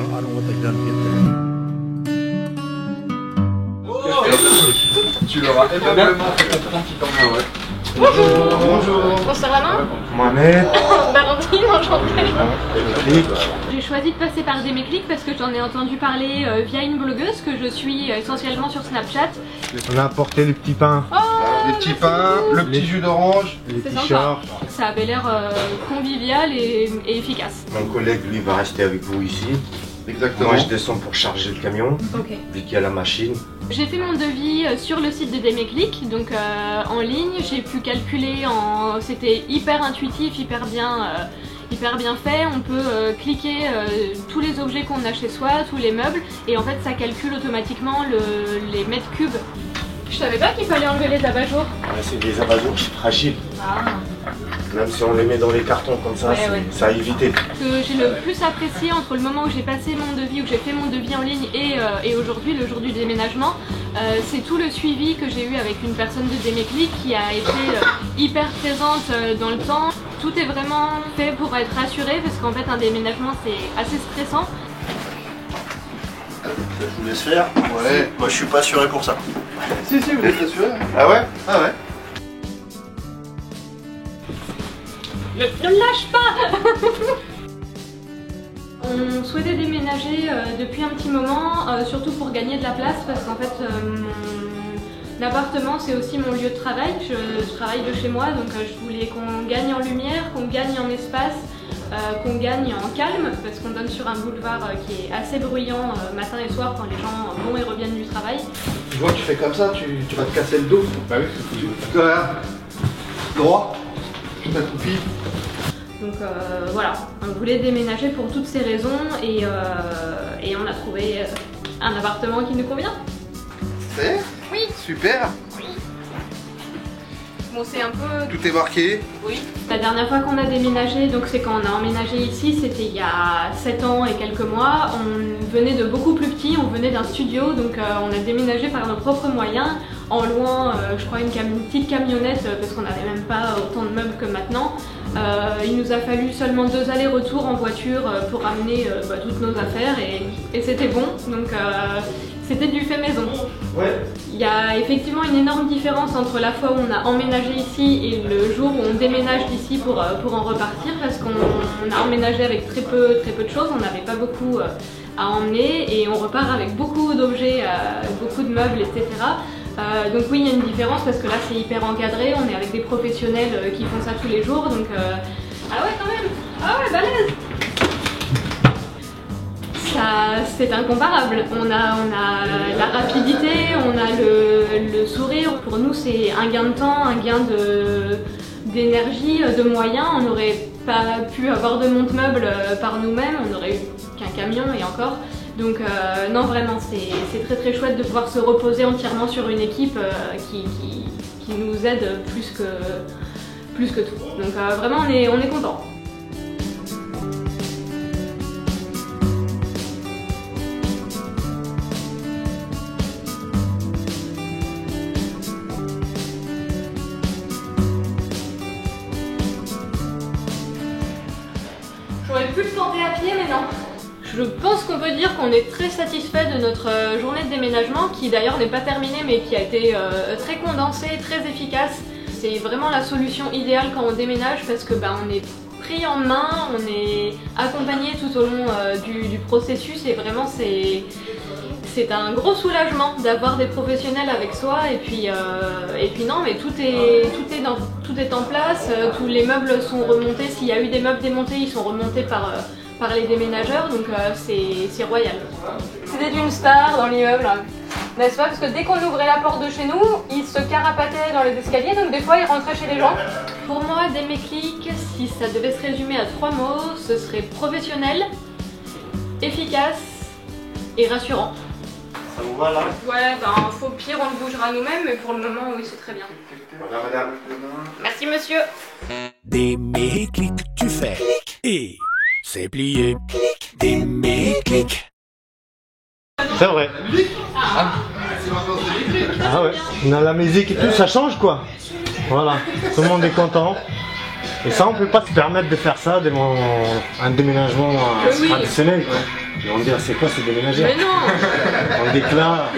I don't know what they've done to get there. Oh, tu l'auras aimablement fait comprendre qu'il t'en a, ouais. Bonjour. Bonjour. On se serre la main? Mohamed. Valentine, enchantée. J'ai choisi de passer par Déméclic parce que j'en ai entendu parler via une blogueuse que je suis essentiellement sur Snapchat. On a apporté les petits pains. Oh, Les petits pains, le petit jus d'orange. Les c'est sympa. t-shirts. Ça avait l'air convivial et efficace. Mon collègue, lui, va rester avec vous ici. Exactement. Moi, je descends pour charger le camion, Ok. vu qu'il y a la machine. J'ai fait mon devis sur le site de Déméclic, donc en ligne. J'ai pu calculer c'était hyper intuitif, hyper bien fait. On peut cliquer tous les objets qu'on a chez soi, tous les meubles, et en fait ça calcule automatiquement les mètres cubes. Je savais pas qu'il fallait enlever les abat-jours. Ouais, c'est des abat-jours fragiles. Ah. Même si on les met dans les cartons comme ça, Ouais, c'est- ouais. ça a évité. Ce que j'ai le plus apprécié entre le moment où j'ai passé mon devis, où j'ai fait mon devis en ligne et aujourd'hui, le jour du déménagement, c'est tout le suivi que j'ai eu avec une personne de Déméclic qui a été hyper présente dans le temps. Tout est vraiment fait pour être rassuré parce qu'en fait un déménagement c'est assez stressant. Je vous laisse faire. Ouais. Moi, je suis pas assuré pour ça. Si, vous êtes assuré. Ah ouais? Ah ouais. Ne me lâche pas. On souhaitait déménager depuis un petit moment, surtout pour gagner de la place parce qu'en fait mon appartement c'est aussi mon lieu de travail, je travaille de chez moi donc je voulais qu'on gagne en lumière, qu'on gagne en espace, qu'on gagne en calme parce qu'on donne sur un boulevard qui est assez bruyant matin et soir quand les gens vont et reviennent du travail. Je vois que tu fais comme ça, tu vas te casser le dos. Bah oui, c'est droit. Tu t'accroupis. Donc voilà, on voulait déménager pour toutes ces raisons et on a trouvé un appartement qui nous convient. C'est? Oui. Super. Bon c'est un peu... Tout est marqué. Oui. La dernière fois qu'on a déménagé, donc c'est quand on a emménagé ici, c'était il y a 7 ans et quelques mois. On venait de beaucoup plus petit, on venait d'un studio, donc on a déménagé par nos propres moyens, en louant, je crois, une petite camionnette, parce qu'on n'avait même pas autant de meubles que maintenant. Il nous a fallu seulement 2 allers-retours en voiture pour ramener toutes nos affaires et c'était bon, donc c'était du fait maison. Ouais. Il y a effectivement une énorme différence entre la fois où on a emménagé ici et le jour où on déménage d'ici pour en repartir parce qu'on a emménagé avec très peu de choses, on n'avait pas beaucoup à emmener et on repart avec beaucoup d'objets, beaucoup de meubles, etc. Donc oui, il y a une différence parce que là c'est hyper encadré, on est avec des professionnels qui font ça tous les jours, donc ah ouais quand même, ah ouais balèze. C'est incomparable, on a la rapidité, on a le sourire, pour nous c'est un gain de temps, un gain d'énergie, de moyens, on n'aurait pas pu avoir de monte-meubles par nous-mêmes, on n'aurait eu qu'un camion et encore. Donc non vraiment c'est très très chouette de pouvoir se reposer entièrement sur une équipe qui nous aide plus que tout. Donc vraiment on est content. J'aurais pu le tenter à pied mais non. Je pense qu'on peut dire qu'on est très satisfait de notre journée de déménagement qui d'ailleurs n'est pas terminée mais qui a été très condensée, très efficace. C'est vraiment la solution idéale quand on déménage parce que on est pris en main, on est accompagné tout au long du processus et vraiment c'est un gros soulagement d'avoir des professionnels avec soi et puis non mais tout est en place, tous les meubles sont remontés, s'il y a eu des meubles démontés ils sont remontés par les déménageurs donc c'est royal. C'était une star dans l'immeuble, n'est-ce pas? Parce que dès qu'on ouvrait la porte de chez nous, ils se carapatait dans les escaliers donc des fois ils rentraient chez les gens. Pour moi Déméclic, si ça devait se résumer à 3 mots, ce serait professionnel, efficace et rassurant. Ça vous va là? Ouais, faut pire, on le bougera nous-mêmes, mais pour le moment, oui, c'est très bien. Voilà madame. Merci monsieur. Déméclic, tu fais. Et c'est plié. Déméclic. C'est vrai. C'est vacances de Ah ouais. On a la musique et tout, ça change quoi. Voilà. Tout le monde est content. Et ça, on peut pas se permettre de faire ça devant un déménagement Oui. traditionnel, quoi. Ils vont me dire, c'est quoi ce déménageur? Mais non. On déclare.